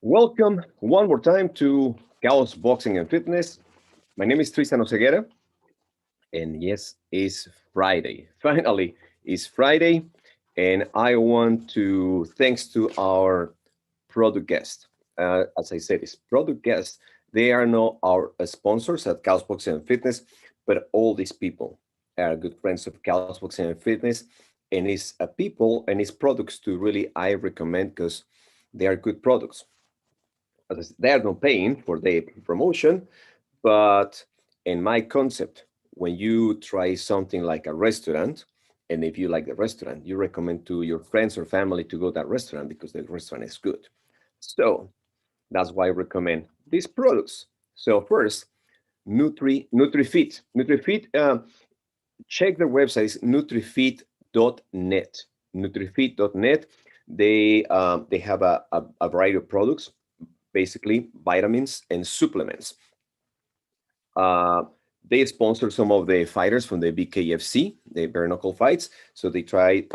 Welcome one more time to KAOS Boxing and Fitness. My name is Tristan Oseguera, and yes, it's Friday. Finally, it's Friday, and I want to thanks to our product guest. As I said, it's product guests. They are not our sponsors at KAOS Boxing and Fitness, but all these people are good friends of KAOS Boxing and Fitness, and it's people and it's products to really I recommend because they are good products. They are not paying for the promotion, but in my concept, when you try something like a restaurant, and if you like the restaurant, you recommend to your friends or family to go to that restaurant because the restaurant is good. So that's why I recommend these products. So first, NutriFit. NutriFit, check their website, it's nutrifit.net. Nutrifit.net. They have a variety of products, basically vitamins and supplements. Uh, they sponsor some of the fighters from the BKFC, the bare knuckle fights. So they tried,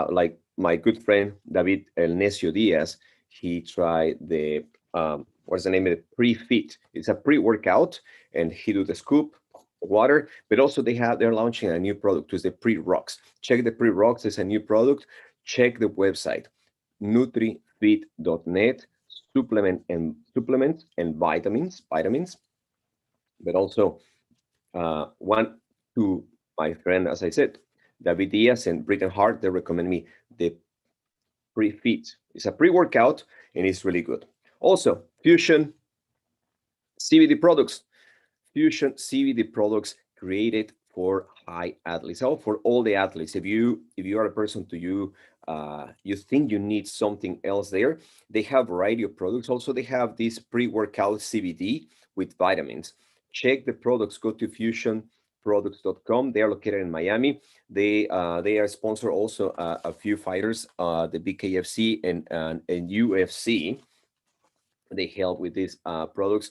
like my good friend David El Necio Diaz, he tried the, what's the name of it? Pre-Fit. It's a pre-workout, and he do the scoop water, but also they're launching a new product, which is the pre-rocks. Check the pre-rocks, it's a new product. Check the website, nutrifit.net, supplements and vitamins, but also one to my friend, as I said, David Diaz and Britton Hart, they recommend me the pre-fit. It's a pre-workout and it's really good. Also, Fusion CBD products. Fusion CBD products created for high athletes, or for all the athletes. If you are a person to you think you need something else there, they have a variety of products. Also, they have this pre-workout CBD with vitamins. Check the products. Go to fusionproducts.com. They are located in Miami. They are sponsor also a few fighters, the BKFC and UFC. They help with these products.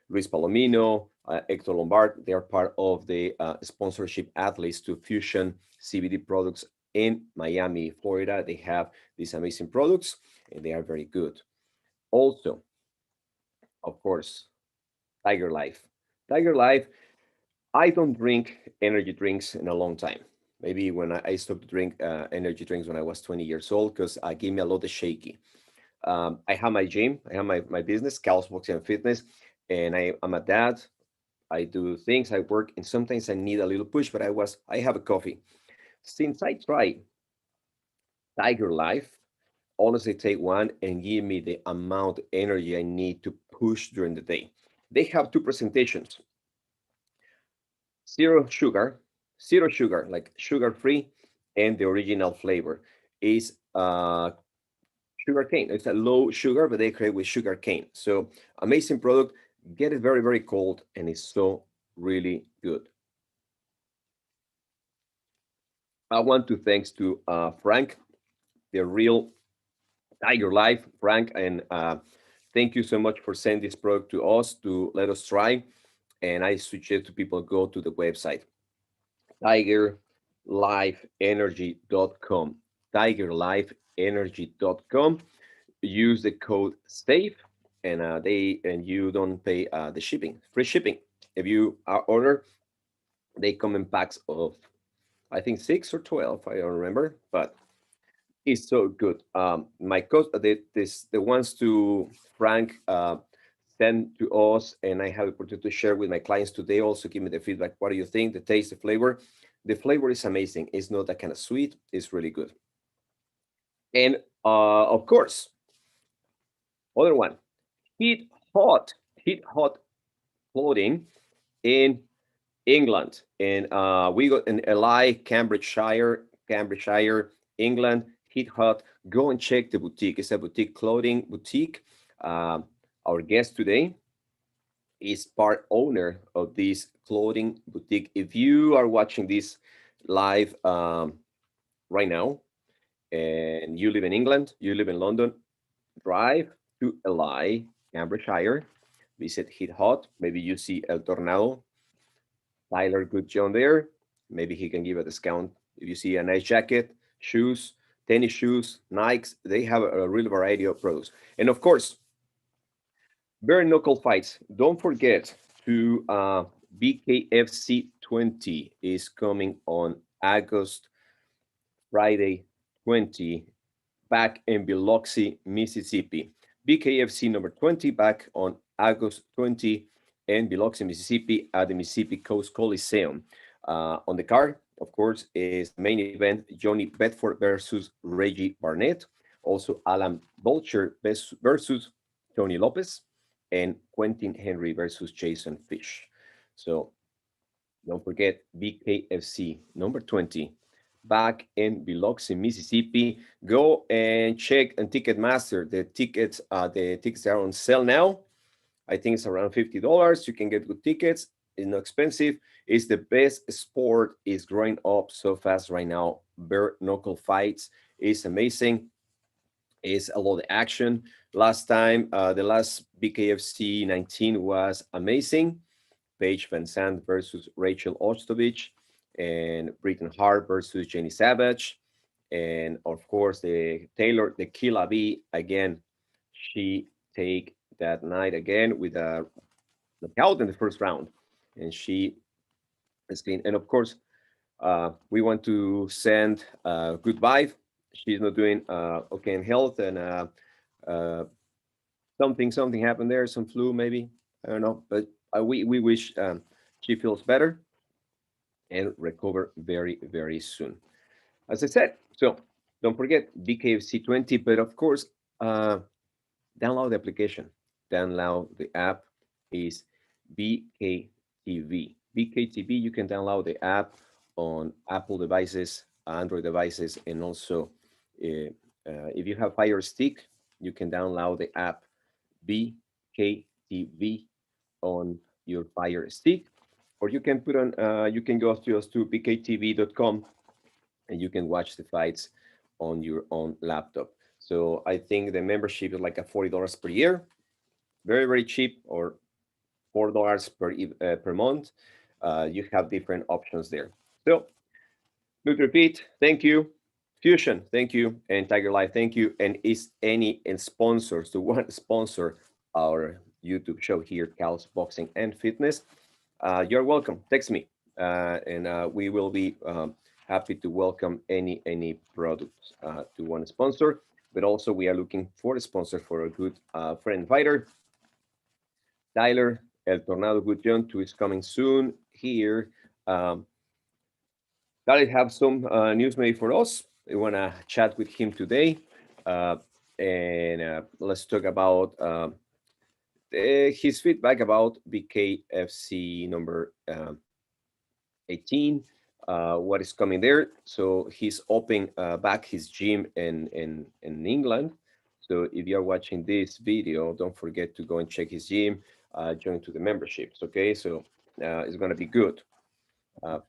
Luis Palomino, Hector Lombard, they are part of the sponsorship athletes to Fusion CBD products in Miami, Florida. They have these amazing products and they are very good. Also, of course, Tiger Life. Tiger Life, I don't drink energy drinks in a long time. Maybe when I stopped to drink energy drinks when I was 20 years old because I gave me a lot of shaky. I have my gym, I have my business, KAOS Boxing and Fitness, and I'm a dad. I do things, I work, and sometimes I need a little push, but I have a coffee. Since I tried Tiger Life, honestly take one and give me the amount of energy I need to push during the day. They have two presentations: zero sugar, zero sugar, like sugar free, and the original flavor is sugar cane. It's a low sugar, but they create with sugar cane. So amazing product. Get it very, very cold, and it's so really good. I want to thanks to Frank, the real Tiger Life, Frank, and thank you so much for sending this product to us to let us try. And I suggest to people go to the website tigerlifeenergy.com. Tigerlifeenergy.com. Use the code SAFE, and you don't pay the shipping, free shipping. If you order, they come in packs of I think 6 or 12, I don't remember, but it's so good. My coach, the ones to Frank send to us, and I have the opportunity to share with my clients today. Also, give me the feedback. What do you think? The taste, the flavor. The flavor is amazing. It's not that kind of sweet. It's really good. And of course, other one, heat hot, heat hot clothing in England. And we got in LI, Cambridgeshire, England, heat hot. Go and check the boutique. It's a boutique clothing boutique. Our guest today is part owner of this clothing boutique. If you are watching this live right now and you live in England, you live in London, drive to LI, Cambridgeshire, visit Heat Hot. Maybe you see El Tornado, Tyler Goodjohn there. Maybe he can give a discount. If you see a nice jacket, shoes, tennis shoes, Nikes, they have a real variety of products. And of course, bare knuckle fights. Don't forget to BKFC 20 is coming on August Friday 20 back in Biloxi, Mississippi. BKFC number 20 back on August 20 in Biloxi, Mississippi at the Mississippi Coast Coliseum. On the card, of course, is the main event Johnny Bedford versus Reggie Barnett. Also, Alan Bolcher versus Tony Lopez and Quentin Henry versus Jason Fish. So don't forget BKFC number 20 back in Biloxi, Mississippi. Go and check on Ticketmaster. The tickets are on sale now. I think it's around $50. You can get good tickets. It's not expensive. It's the best sport. Is growing up so fast right now. Bare knuckle fights is amazing. It's a lot of action. Last time, the last BKFC 19 was amazing. Paige Van Sant versus Rachel Ostovich, and Britton Hart versus Jenny Savage, and of course the Killa B again. She take that night again with a knockout in the first round, and she is clean. And of course, we want to send goodbye. She's not doing okay in health, and uh, something happened there, some flu maybe. I don't know, but we wish she feels better and recover very, very soon. As I said, so don't forget BKFC 20, but of course, uh, download the application, download the app is BKTV. BKTV, you can download the app on Apple devices, Android devices, and also if you have Fire Stick, you can download the app BKTV on your Fire Stick, or you can put on you can go to bktv.com and you can watch the fights on your own laptop. So I think the membership is like a $40 per year, very very cheap, or $4 per month. You have different options there. So Look, repeat, thank you. Fusion, thank you. And Tiger Life, thank you. And is any and sponsors to want to sponsor our YouTube show here, KAOS Boxing and Fitness, you're welcome. Text me, and we will be happy to welcome any products to want to sponsor. But also, we are looking for a sponsor for a good friend fighter, Tyler El Tornado Goodjohn, who is coming soon here. Um, Khalid have some news maybe for us. We want to chat with him today, uh, and let's talk about his feedback about BKFC number 18. What is coming there? So he's opening back his gym in England. So if you're watching this video, don't forget to go and check his gym, join to the memberships. Okay, so it's gonna be good. Uh,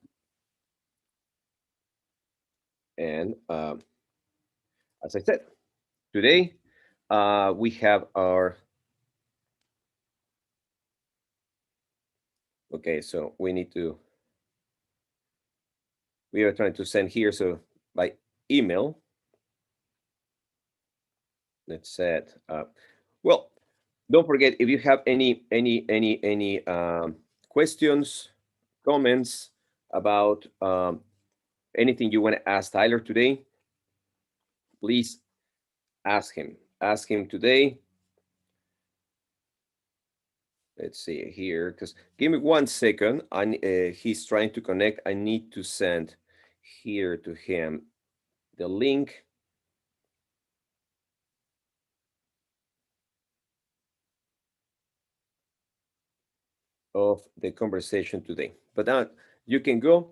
and as I said, today we have our, okay, so we are trying to send here, so by email, let's set well, don't forget, if you have any questions, comments about anything you want to ask Tyler today, please ask him today. Let's see here, because give me 1 second. He's trying to connect. I need to send here to him the link of the conversation today. But now you can go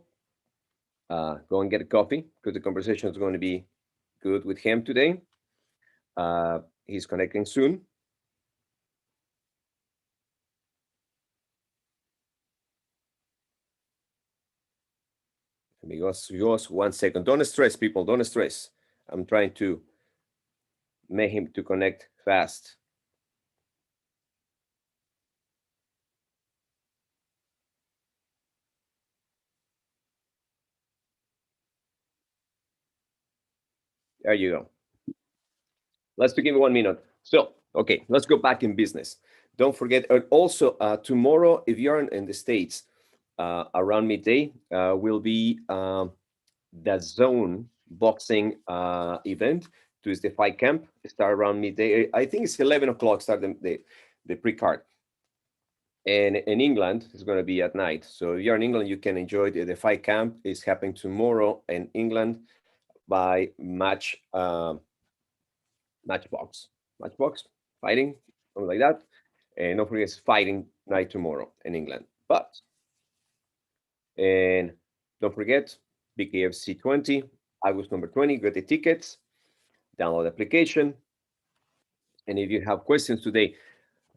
and get a coffee, because the conversation is going to be good with him today. He's connecting soon. Amigos, 1 second. Don't stress, people. Don't stress. I'm trying to make him to connect fast. There you go. Let's give it 1 minute. So, okay, let's go back in business. don't forget. And also tomorrow, if you're in the States, around midday, will be the Zone boxing event. To the fight camp start around midday. I think it's 11 o'clock. Start the pre-card. And in England, it's going to be at night. So if you're in England, you can enjoy the fight camp. It's happening tomorrow in England by Matchbox fighting, something like that. And don't forget, it's fighting night tomorrow in England. And don't forget, BKFC 20, August number 20. Get the tickets, download the application. And if you have questions today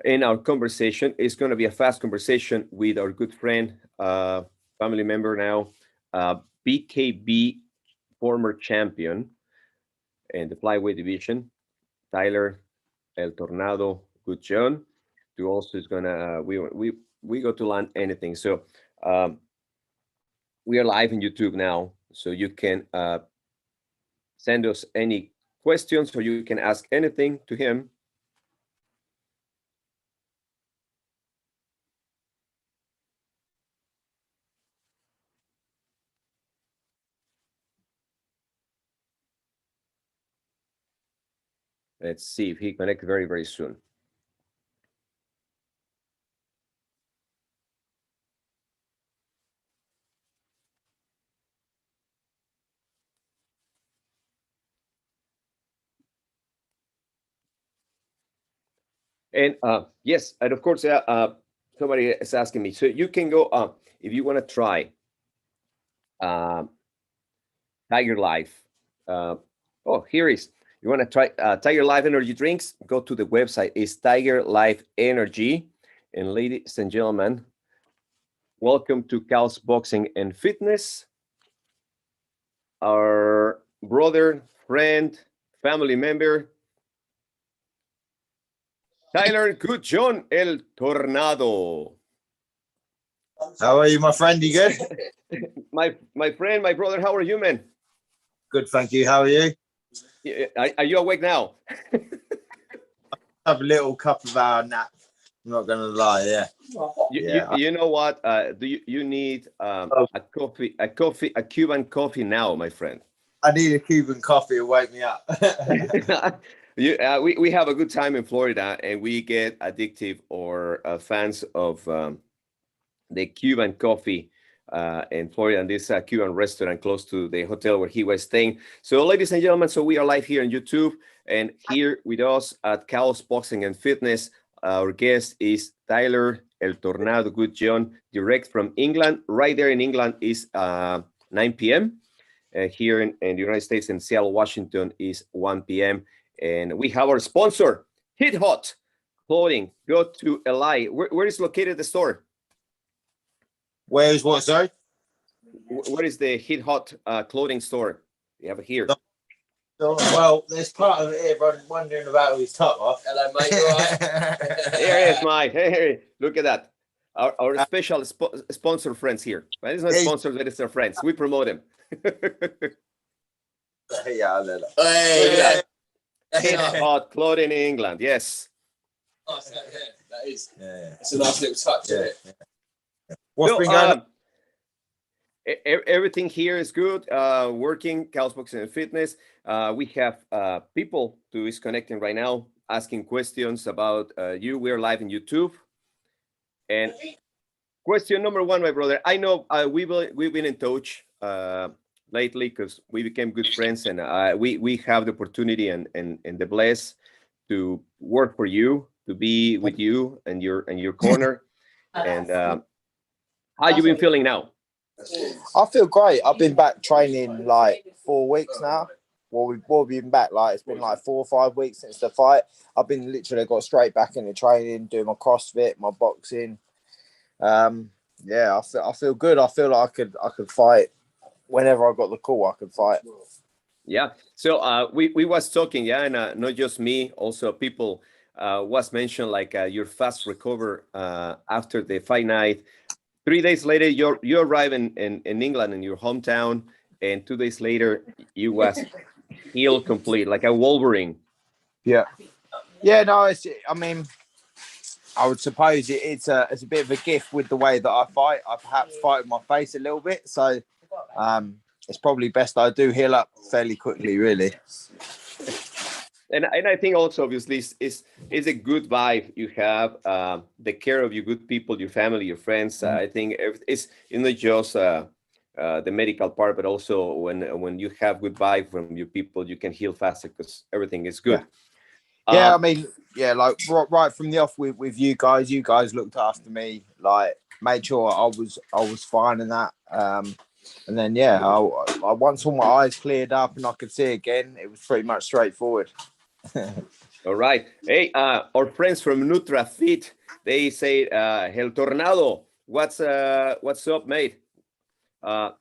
in our conversation, it's going to be a fast conversation with our good friend, family member now, BKB former champion in the flyweight division, Tyler El Tornado Goodjohn. Who also is gonna we go to learn anything. So we are live on YouTube now, so you can send us any questions, or you can ask anything to him. Let's see if he connects very, very soon. And yes, and of course, somebody is asking me. So you can go if you want to try Tiger Life. Oh, here is. You want to try Tiger Life Energy drinks? Go to the website. It's Tiger Life Energy. And ladies and gentlemen, welcome to KAOS Boxing and Fitness. Our brother, friend, family member, Tyler Goodjohn El Tornado. How are you, my friend? You good? my friend, my brother, how are you, man? Good, thank you. How are you? Are you awake now? Have a little couple of hour nap. I'm not gonna lie, yeah. You know what? Do you need a Cuban coffee now, my friend? I need a Cuban coffee to wake me up. We have a good time in Florida, and we get addictive or fans of the Cuban coffee in Florida, and this Cuban restaurant close to the hotel where he was staying. So, ladies and gentlemen, so we are live here on YouTube, and here with us at KAOS Boxing and Fitness, our guest is Tyler El Tornado Goodjohn, direct from England. Right there in England is 9 p.m. Here in the United States, in Seattle, Washington, is 1 p.m. And we have our sponsor, Hit Hot Clothing. Go to LI. Where is located the store? Where is what, sorry? Where is the Hit Hot clothing store? You have it here. Well, there's part of it here, but I'm wondering about his top off. Hello, mate. You all right? There is Mike. Hey, look at that. Our special sponsor friends here. But it's not sponsors, but it's our friends. We promote them. Yeah, Hey, Hit Hot clothing in England. Yes. nice, that is. Yeah. It's a nice little touch, isn't it? What's been going on? Everything here is good. Working, KAOS Boxing and Fitness. We have people who is connecting right now, asking questions about you. We're live in YouTube. And question number one, my brother. I know we've been in touch lately because we became good friends, and we have the opportunity and the bless to work for you, to be with you and your corner. And how you been feeling now? I feel great. I've been back training like 4 weeks now. Well, we've been back it's been like 4 or 5 weeks since the fight. I've been literally got straight back into training, doing my CrossFit, my boxing. Yeah, I feel good. I feel like I could fight whenever I got the call. I could fight. Yeah. So we was talking, yeah, and not just me, also people was mentioned like your fast recover after the fight night. 3 days later, you arrive in England, in your hometown, and 2 days later, you was healed complete, like a Wolverine. Yeah. Yeah, no, I mean, I would suppose it's a bit of a gift with the way that I fight. I perhaps fight with my face a little bit, so it's probably best I do heal up fairly quickly, really. And I think also obviously is a good vibe you have, the care of your good people, your family, your friends. I think it's not just the medical part, but also when you have good vibe from your people, you can heal faster because everything is good. Yeah, I mean, yeah, like right from the off with you guys looked after me, like made sure I was fine in that. And then I once all my eyes cleared up and I could see again, it was pretty much straightforward. All right. Hey, our friends from NutraFit, they say, El Tornado, what's up, mate?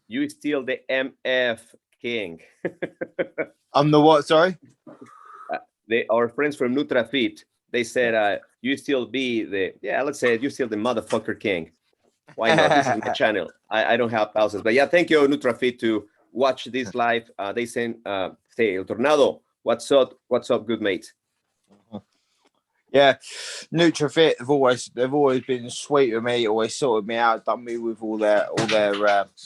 You still the MF king. I'm the what? Sorry. Our friends from NutraFit, they said, you still be let's say you still the motherfucker king. Why not? This is my channel. I don't have pauses, but yeah, thank you, NutraFit, to watch this live. They say El Tornado, what's up, good mate? Yeah, NutraFit they've always been sweet with me, always sorted me out, done me with all their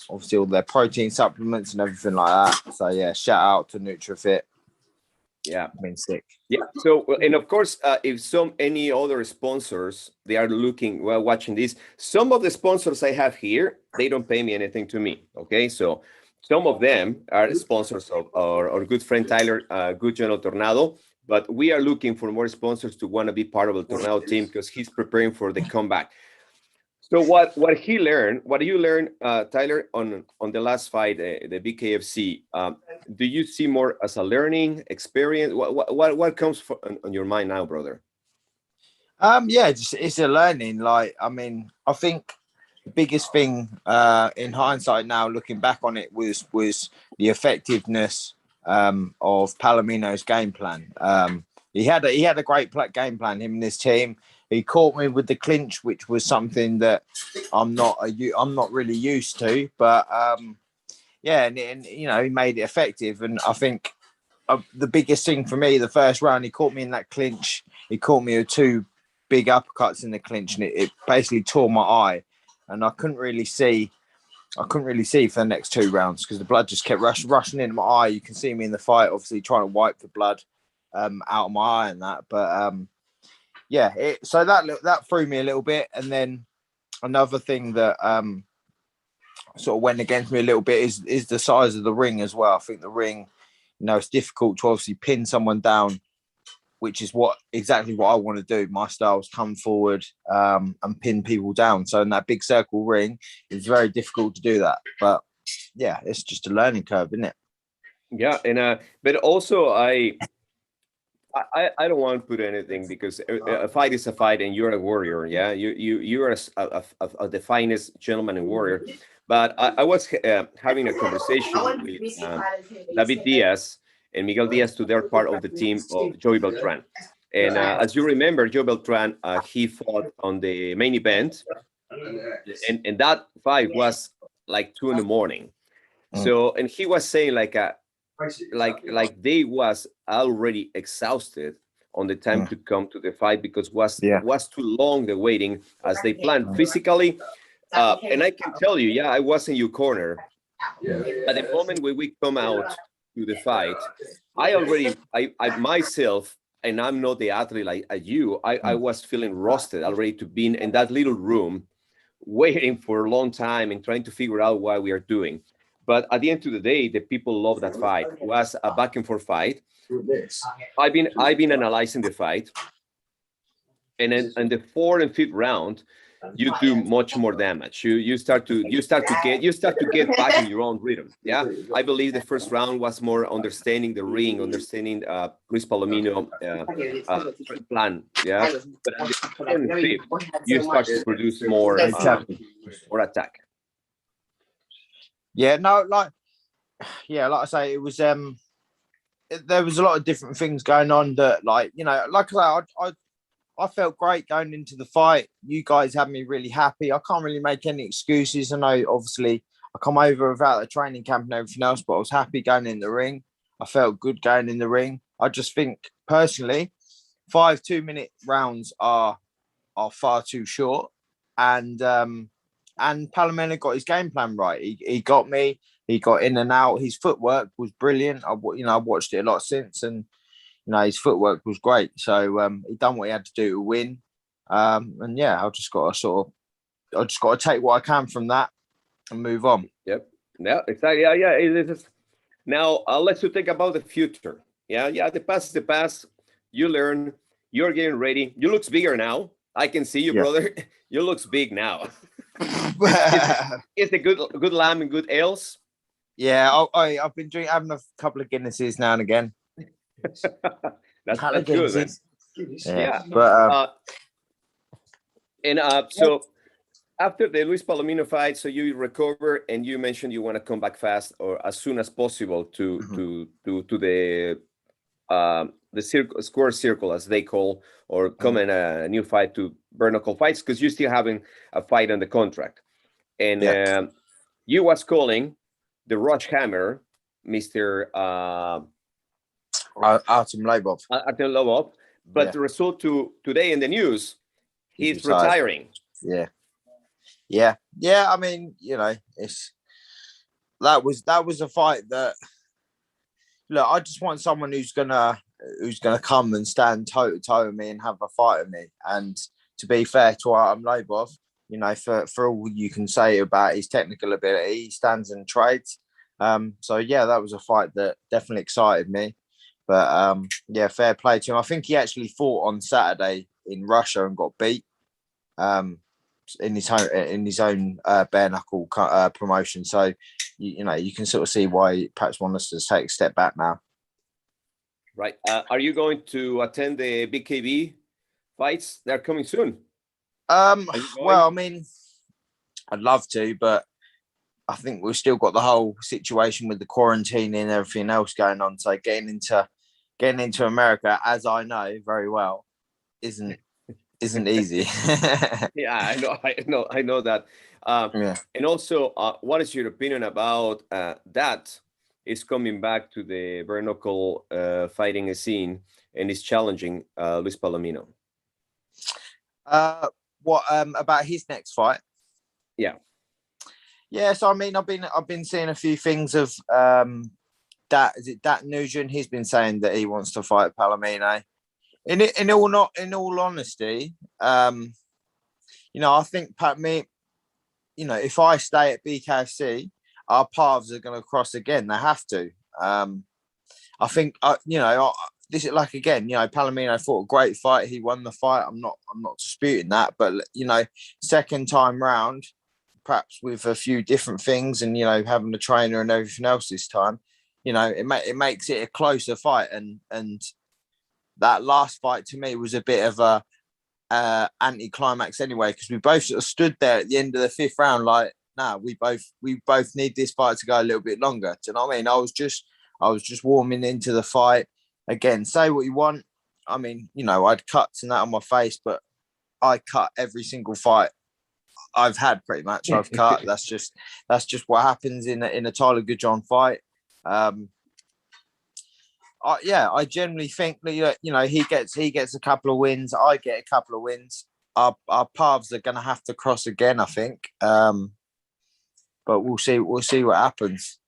obviously all their protein supplements and everything like that. So yeah, shout out to NutraFit. Yeah, been sick. Yeah. So, and of course, if any other sponsors they are looking while watching this, some of the sponsors I have here, they don't pay me anything to me. Okay, so some of them are sponsors of our good friend Tyler, Goodjohn Tornado. But we are looking for more sponsors to want to be part of the Tornado team because he's preparing for the comeback. So what you learned, Tyler, on the last fight, the BKFC, do you see more as a learning experience? What comes on your mind now, brother? Yeah, it's a learning. Like, I mean, I think the biggest thing in hindsight now, looking back on it, was the effectiveness of Palomino's game plan. He had a great game plan. Him and his team. He caught me with the clinch, which was something that I'm not really used to. But yeah, and you know, he made it effective. And I think the biggest thing for me, the first round, he caught me in that clinch. He caught me with two big uppercuts in the clinch, and it basically tore my eye. And I couldn't really see for the next 2 rounds because the blood just kept rushing into my eye. You can see me in the fight, obviously trying to wipe the blood out of my eye and that. But yeah, so that threw me a little bit. And then another thing that sort of went against me a little bit is the size of the ring as well. I think the ring, you know, it's difficult to obviously pin someone down, which is exactly what I want to do. My style is come forward and pin people down. So in that big circle ring, it's very difficult to do that. But yeah, it's just a learning curve, isn't it? Yeah, and but also I don't want to put anything because a fight is a fight, and you're a warrior. Yeah, you are the finest gentleman and warrior. But I was having a conversation with David Diaz and Miguel Diaz, to their part of the team of Joey Beltran. And as you remember, Joey Beltran, he fought on the main event, and that fight was like 2 a.m. So, and he was saying like they was already exhausted on the time to come to the fight because was too long the waiting as they planned physically. And I can tell you, I was in your corner. At the moment when we come out to the fight, I myself, and I'm not the athlete like you, I was feeling rusted already to be in that little room waiting for a long time and trying to figure out what we are doing. But at the end of the day, the people love that fight. It was a back and forth fight. I've been analyzing the fight, and then in the 4th and 5th round, you do much more damage. You start to get back in your own rhythm. Yeah, I believe the first round was more understanding the ring, understanding Luis Palomino plan. Yeah, but in the 4th and 5th, you start to produce more attack. Yeah, no, like I say, it was there was a lot of different things going on that, like, you know, like I felt great going into the fight. You guys had me really happy. I can't really make any excuses. I know, obviously, I come over without a training camp and everything else, but I was happy going in the ring. I felt good going in the ring. I just think, personally, 5 2-minute rounds are are far too short, and Palomino got his game plan right. He got me. He got in and out. His footwork was brilliant. I watched it a lot since, and his footwork was great. So he done what he had to do to win. And yeah, I just got to take what I can from that and move on. Yep. Yeah, exactly. Yeah. It is. Now, let's think about the future. Yeah. The past is the past. You learn. You're getting ready. You looks bigger now. I can see you, brother. You looks big now. Is the good lamb and good ales? Yeah, I've been having a couple of Guinnesses now and again. that's good, man. Yeah. But so after the Luis Palomino fight, so you recover and you mentioned you want to come back fast or as soon as possible to the square circle, as they call, or come in a new fight to bare knuckle fights, because you're still having a fight on the contract. And you was calling the Rush Hammer, Mr. Artem Lobov. Artem Lobov, but the result today in the news, he's retiring. Yeah. I mean, that was a fight that. Look, I just want someone who's gonna come and stand toe to toe with me and have a fight with me. And to be fair to Artem Lobov, for all you can say about his technical ability, he stands and trades. So yeah, that was a fight that definitely excited me. But fair play to him. I think he actually fought on Saturday in Russia and got beat. In his own bare knuckle promotion. So you can sort of see why he perhaps wants us to take a step back now. Right. Are you going to attend the BKB fights? They're coming soon. Well, I mean, I'd love to, but I think we've still got the whole situation with the quarantine and everything else going on. So getting into America, as I know very well, isn't easy. Yeah, I know that. And also, what is your opinion about that is coming back to the bare knuckle fighting scene and is challenging Luis Palomino? What about his next fight? Yeah. So I mean, I've been seeing a few things of Dat Nugent. He's been saying that he wants to fight Palomino. In all honesty, I think if I stay at BKFC, our paths are going to cross again. They have to. I think this is like again. Palomino fought a great fight. He won the fight. I'm not disputing that. But second time round, perhaps with a few different things, and having a trainer and everything else this time, it makes it a closer fight. And that last fight to me was a bit of a anti-climax anyway, because we both sort of stood there at the end of the fifth round like, we both need this fight to go a little bit longer. Do you know what I mean? I was just warming into the fight. Again, say what you want. I mean, I'd cuts and that on my face, but I cut every single fight I've had pretty much. I've cut. That's just what happens in a Tyler Goodjohn fight. I generally think that he gets a couple of wins. I get a couple of wins. Our paths are going to have to cross again, I think. But we'll see what happens.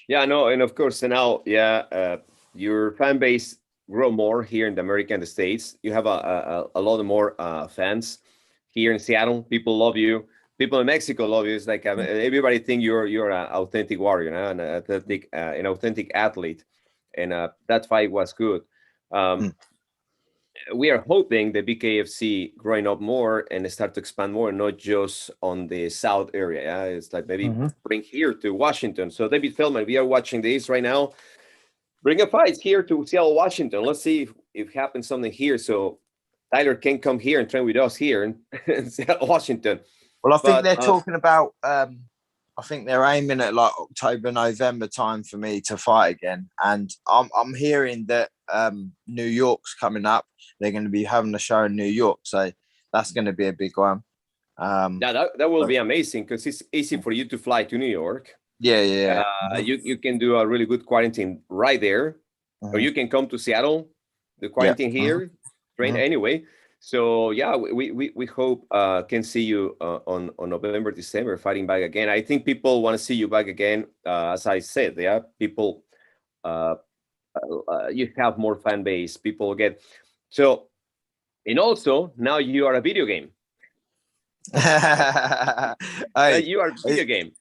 Yeah, no, and of course now, your fan base grow more here in the States. You have a lot more fans here in Seattle. People love you. People in Mexico love you. It's like everybody think you're an authentic warrior, an authentic athlete. And that fight was good. We are hoping the BKFC growing up more and start to expand more, not just on the South area. Yeah? It's like maybe bring here to Washington. So David Feldman, we are watching this right now. Bring a fight here to Seattle, Washington. Let's see if happens something here. So Tyler can come here and train with us here in Seattle, Washington. Well, I think they're talking about. I think they're aiming at like October, November time for me to fight again. And I'm hearing that New York's coming up. They're going to be having a show in New York. So that's going to be a big one. That will be amazing because it's easy for you to fly to New York. Yeah. You can do a really good quarantine right there. Or you can come to Seattle, the quarantine here, train anyway. So yeah, we hope can see you on November, December fighting back again. I think people want to see you back again. As I said, yeah, people uh, you have more fan base. People get so, and also now you are a video game. Now Hey, you are a video game.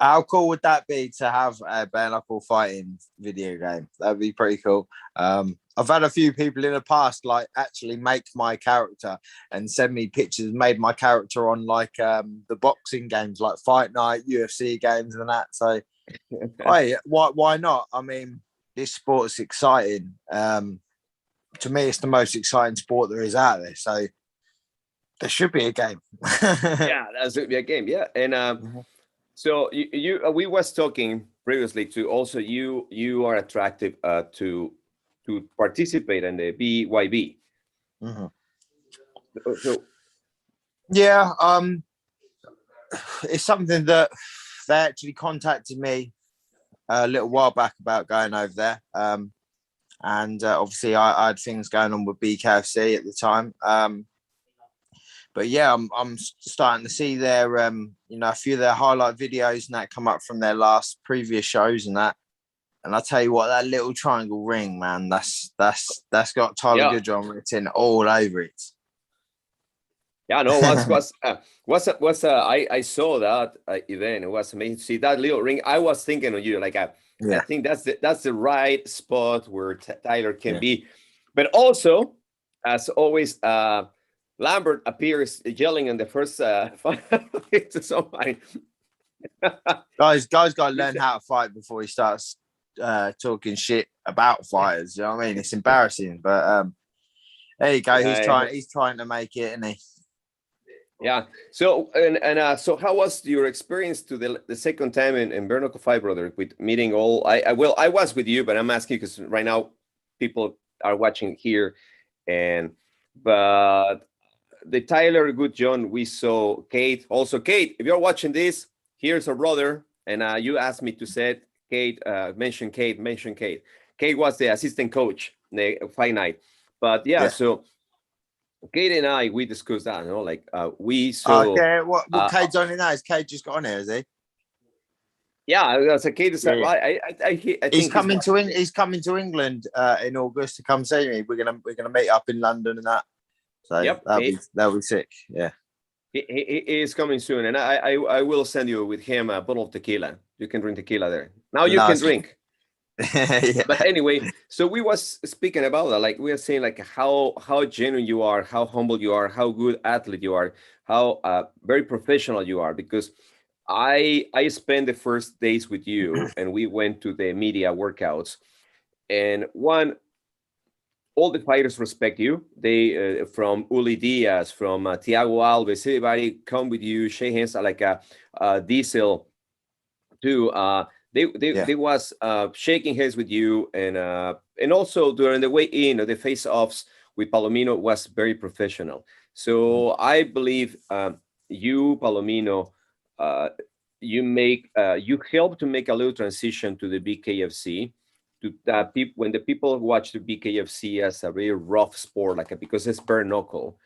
how cool would that be to have a bare knuckle fighting video game? That'd be pretty cool. I've had a few people in the past like actually make my character and send me pictures, made my character on like the boxing games like Fight Night, UFC games and that. So hey, why not? I mean, this sport is exciting. To me, it's the most exciting sport there is out there. So there should be a game. Yeah, that should be a game. Yeah, and so we was talking previously to also you are attractive to participate in the BYB. Mhm. So Yeah, it's something that they actually contacted me a little while back about going over there. And obviously I had things going on with BKFC at the time. But yeah, I'm starting to see their a few of their highlight videos and that come up from their last previous shows and that. And I tell you what, that little triangle ring, man, that's got Tyler Yeah. Goodjohn written all over it. yeah, no, I saw that event. It was amazing to see that little ring. I was thinking of you, like I Yeah. think that's the right spot where Tyler can Yeah. be, but also as always, Lambert appears yelling in the first fight to somebody. Guys got to learn how to fight before he starts talking shit about fighters. You know what I mean? It's embarrassing, but there you go. He's trying to make it, isn't he? Yeah. So and so how was your experience to the second time in bare knuckle fight, brother, with meeting all? I was with you, but I'm asking because right now people are watching here, and but the Tyler Goodjohn we saw Kate also. Kate, if you're watching this, here's our brother, and you asked me to say Kate, mention Kate. Kate was the assistant coach the fight night, but yeah. So Kate and I, we discussed that, you know, like we saw. Okay, what Cade's on it now? Is Cade just got on here? Is he? Yeah, so Kate is. Yeah, yeah. I think He's coming to England in August to come see me. We're gonna meet up in London and that. So Yep, that'll be sick. Yeah. he is coming soon, and I will send you with him a bottle of tequila. You can drink tequila there. Now you can drink. Yeah. But anyway, so we was speaking about that, like we are saying, like how genuine you are, how humble you are, how good athlete you are, how very professional you are. Because I spent the first days with you, and we went to the media workouts, and all the fighters respect you. They from Uli Diaz, from Thiago Alves, everybody come with you, shake hands like a Diesel too. They was shaking hands with you, and also during the weigh-in or the face-offs with Palomino was very professional. So I believe you, Palomino, you help to make a little transition to the BKFC. To when the people watch the BKFC as a very rough sport, because it's bare knuckle.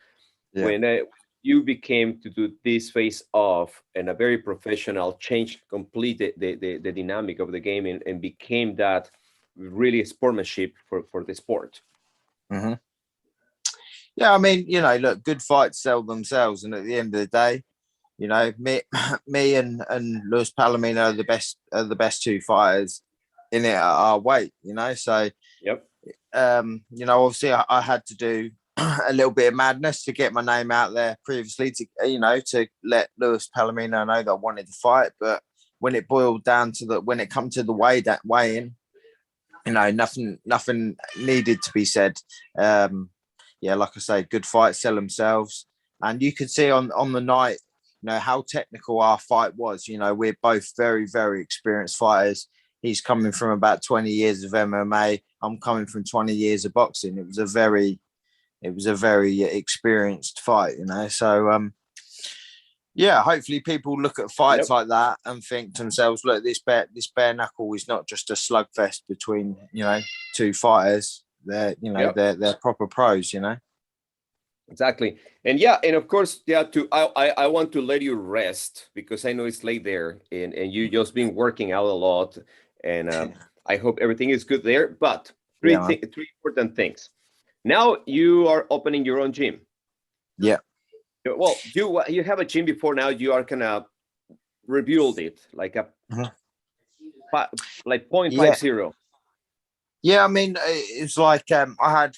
Yeah. When you became to do this face off and a very professional, changed completely the dynamic of the game and became that really sportsmanship for the sport. Mm-hmm. Yeah, I mean, look, good fights sell themselves, and at the end of the day, me and Luis Palomino are the best two fighters in it at our weight. So Yep. Obviously I had to do a little bit of madness to get my name out there previously to let Luis Palomino know that I wanted to fight. But when it boiled down to when it come to the weigh-in, nothing needed to be said. Like I say, good fights sell themselves, and you could see on the night, how technical our fight was. We're both very, very experienced fighters. He's coming from about 20 years of MMA. I'm coming from 20 years of boxing. It was a very experienced fight, So, hopefully people look at fights like that and think to themselves, look, this bare knuckle is not just a slugfest between, two fighters. They're, they're proper pros, Exactly. And yeah, and of course, yeah, I want to let you rest because I know it's late there and you just been working out a lot. And I hope everything is good there. But Yeah, man. three important things. Now you are opening your own gym. Yeah. Well, you have a gym before now. You are gonna rebuild it like a Mhm. like point Yeah. five zero. Yeah, I mean, it's like I had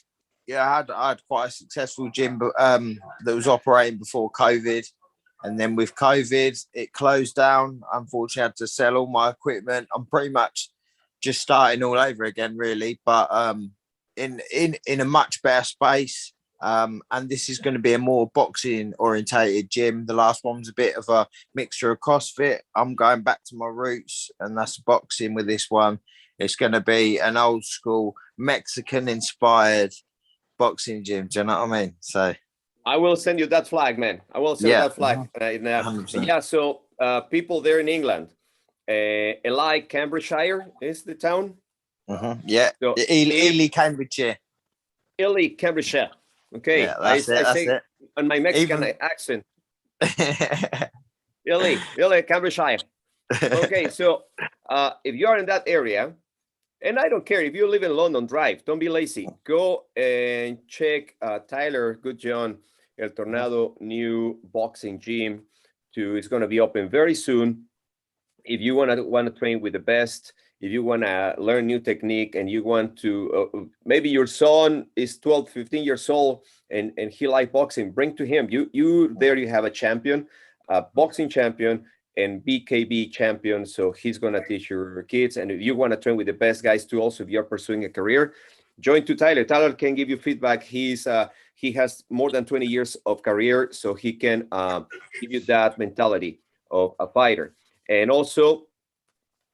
quite a successful gym, but that was operating before COVID, and then with COVID, it closed down. Unfortunately, I had to sell all my equipment. I'm pretty much just starting all over again, really, but in a much better space. And this is going to be a more boxing orientated gym. The last one was a bit of a mixture of CrossFit. I'm going back to my roots, and that's boxing with this one. It's going to be an old school Mexican inspired boxing gym. Do you know what I mean? So, I will send you that flag, man. I will send you yeah, that flag. 100%. Yeah, so people there in England, Ely, Cambridgeshire is the town. Yeah. So Ely, Cambridgeshire. Ely, Cambridgeshire. Okay, Yeah, that's it. I That's say it. on my Mexican Even. accent, Ely, Cambridgeshire. Okay, so if you are in that area, and I don't care if you live in London, drive. Don't be lazy. Go and check Tyler Goodjohn, El Tornado new boxing gym. It's going to be open very soon. If you want to train with the best, if you want to learn new technique, and you want to maybe your son is 12, 15 years old and he like boxing, bring to him. You have a champion, a boxing champion and BKB champion. So he's going to teach your kids. And if you want to train with the best guys too, also if you're pursuing a career, join to Tyler. Tyler can give you feedback. He has more than 20 years of career, so he can give you that mentality of a fighter. And also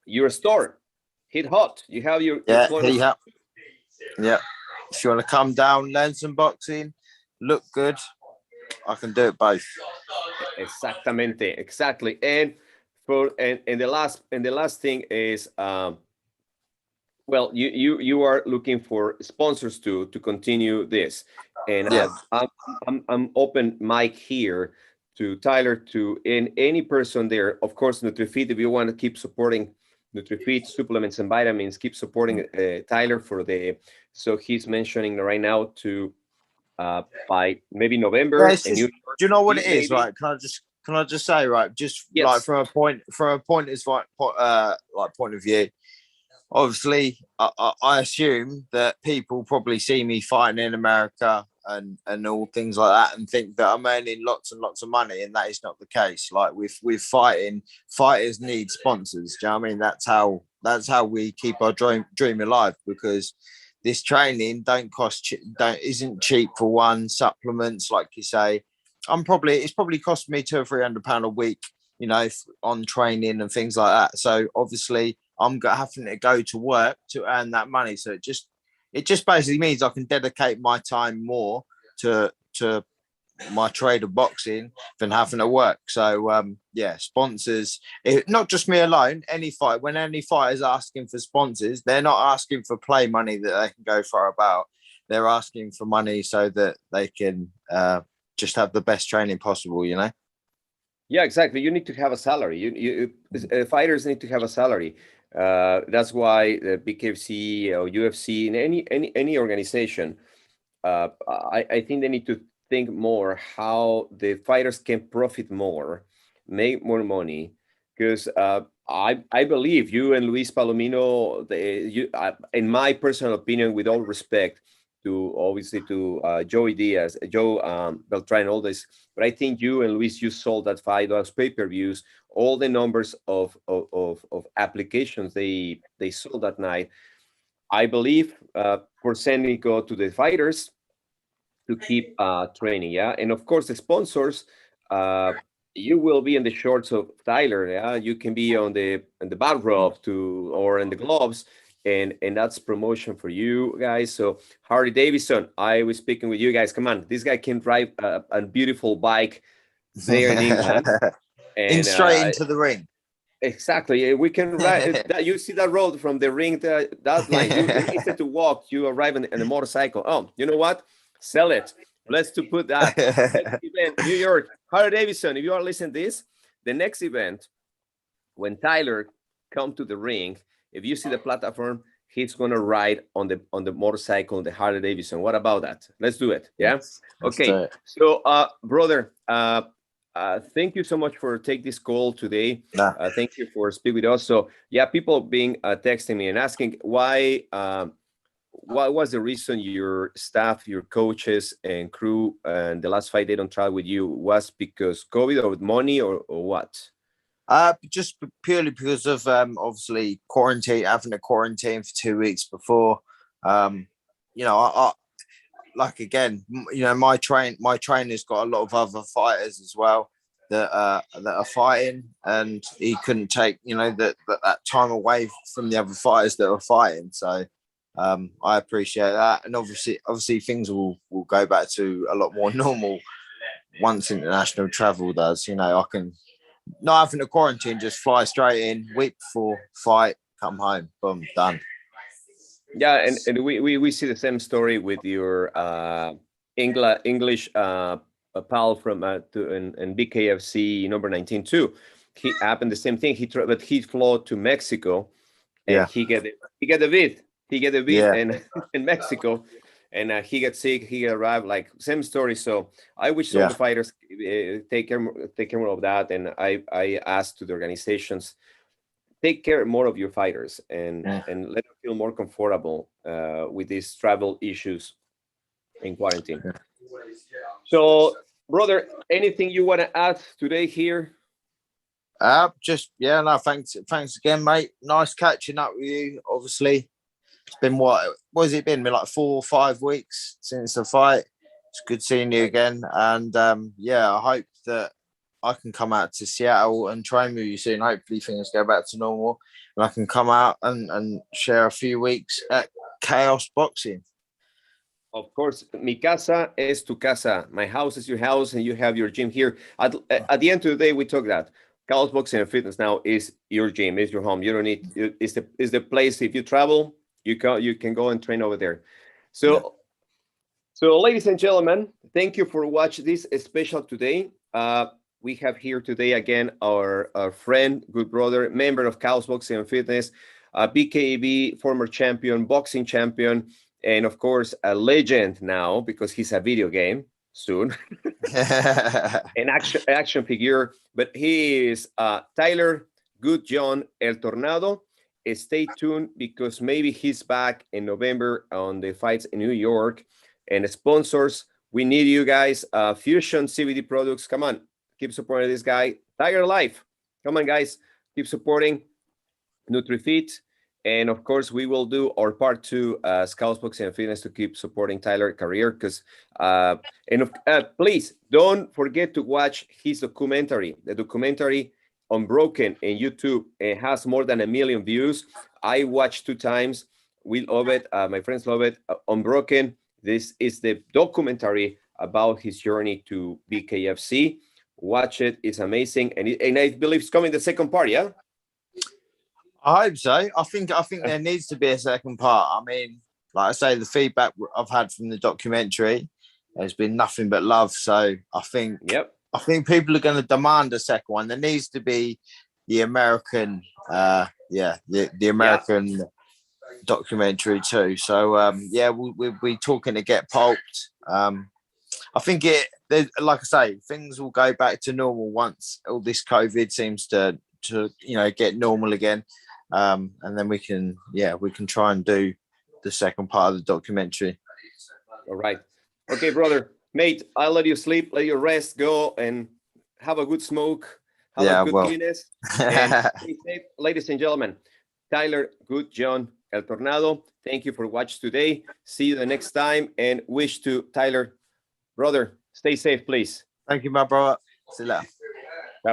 your store, hit hot. You have your Yeah, clothes. yeah. If you want to come down, learn some boxing, look good, I can do it both. Exactamente, exactly. And the last thing is well, you are looking for sponsors to continue this, and Yeah. I'm open mic here to Tyler to in any person there. Of course, NutriFeed. If you want to keep supporting NutriFeed supplements and vitamins, keep supporting Tyler for the. So he's mentioning right now to by maybe Yeah, November it's and just, New do you know what York it is, maybe. right? Can I just say, right, just like Yes. from a pointer's like point of view, obviously I assume that people probably see me fighting in America and all things like that and think that I'm earning lots and lots of money, and that is not the case. Like with fighting, fighters need sponsors. Do you know what I mean? That's how we keep our dream alive, because this training don't isn't cheap. For one, supplements, like you say, it's probably cost me £200 or £300 a week, on training and things like that. So obviously I'm having to go to work to earn that money. So it just basically means I can dedicate my time more to my trade of boxing than having to work. So yeah, sponsors, not just me alone. When any fighter is asking for sponsors, they're not asking for play money that they can go far about. They're asking for money so that they can just have the best training possible. Yeah, exactly. You need to have a salary. Fighters need to have a salary. That's why the BKFC or UFC in any organization, I think they need to think more how the fighters can profit more, make more money. Because I believe you and Luis Palomino, in my personal opinion, with all respect to obviously to Joey Diaz, Joe Beltran, all this, but I think you and Luis, you sold that fight, those pay-per-views, all the numbers of applications they sold that night. I believe for sending go to the fighters to keep training, yeah. And of course, the sponsors, uh, you will be in the shorts of Tyler, yeah. You can be on the back rope or in the gloves, and that's promotion for you guys. So Harley Davidson, I was speaking with you guys. Come on, this guy can drive a beautiful bike there in England, In and straight into the ring. exactly. We can ride that. You see that road from the ring that line. You instead to walk, you arrive in a motorcycle. Oh, you know what? Sell it. Let's to put that next event, New York, Harley Davidson. If you are listening to this, the next event, when Tyler come to the ring, if you see the platform, he's gonna ride on the motorcycle, the Harley Davidson. What about that? Let's do it. Yeah. Okay. So, brother, thank you so much for taking this call today. Thank you for speaking with us. So, yeah, people being texting me and asking why. What was the reason your staff, your coaches and crew, and the last fight they don't travel with you? Was because COVID or money or what? Just purely because of obviously quarantine, having a quarantine for 2 weeks before. You know, I like again, you know, my trainer's got a lot of other fighters as well that are fighting, and he couldn't take, you know, that time away from the other fighters that are fighting. So I appreciate that, and obviously things will go back to a lot more normal once international travel does. You know, I can not having a quarantine, just fly straight in, week before fight, come home, boom, done. Yeah, and we see the same story with your English pal from in BKFC number 19 too. He happened the same thing. But he flew to Mexico, and he get a vid. He get a vid in Mexico, and he got sick. He arrived like same story. So I wish some of the fighters take care of that, and I asked to the organizations, take care more of your fighters and let them feel more comfortable with these travel issues in quarantine. So, brother, anything you want to add today here? Just thanks again, mate. Nice catching up with you. Obviously, it's been what has it been? Like 4 or 5 weeks since the fight. It's good seeing you again, and I hope that I can come out to Seattle and train with you soon. Hopefully things go back to normal and I can come out and share a few weeks at KAOS Boxing. Of course, mi casa es tu casa. My house is your house, and you have your gym here. At the end of the day, we talk that KAOS Boxing and Fitness now is your gym, is your home. You don't need it's the place. If you travel, you can go and train over there. So, ladies and gentlemen, thank you for watching this special today. We have here today again our friend, good brother, member of KAOS Boxing and Fitness, BKB former champion, boxing champion, and of course a legend now because he's a video game soon, an action figure. But he is Tyler Goodjohn El Tornado. Stay tuned because maybe he's back in November on the fights in New York. And sponsors, we need you guys. Fusion CBD products, come on. Keep supporting this guy. Tiger Life. Come on, guys. Keep supporting NutriFit. And of course, we will do our part 2 as KAOS Boxing and Fitness to keep supporting Tyler's career. Because please don't forget to watch his documentary. The documentary Unbroken in YouTube. It has more than 1 million views. I watched 2 times. We love it. My friends love it. Unbroken. This is the documentary about his journey to BKFC. Watch it. It's amazing. And I believe it's coming the second part, yeah? I hope so. I think there needs to be a second part. I mean, like I say, the feedback I've had from the documentary has been nothing but love. So I think people are going to demand a second one. There needs to be the American, the American documentary too. So we'll be talking to get pulped. I think like I say, things will go back to normal once all this COVID seems to get normal again, and then we can try and do the second part of the documentary. All right, okay, brother, mate. I'll let you sleep, let you rest, go and have a good smoke, have a good Guinness, and stay safe, ladies and gentlemen. Tyler Goodjohn El Tornado, thank you for watching today. See you the next time, and wish to Tyler, brother, stay safe, please. Thank you, my brother. See you later.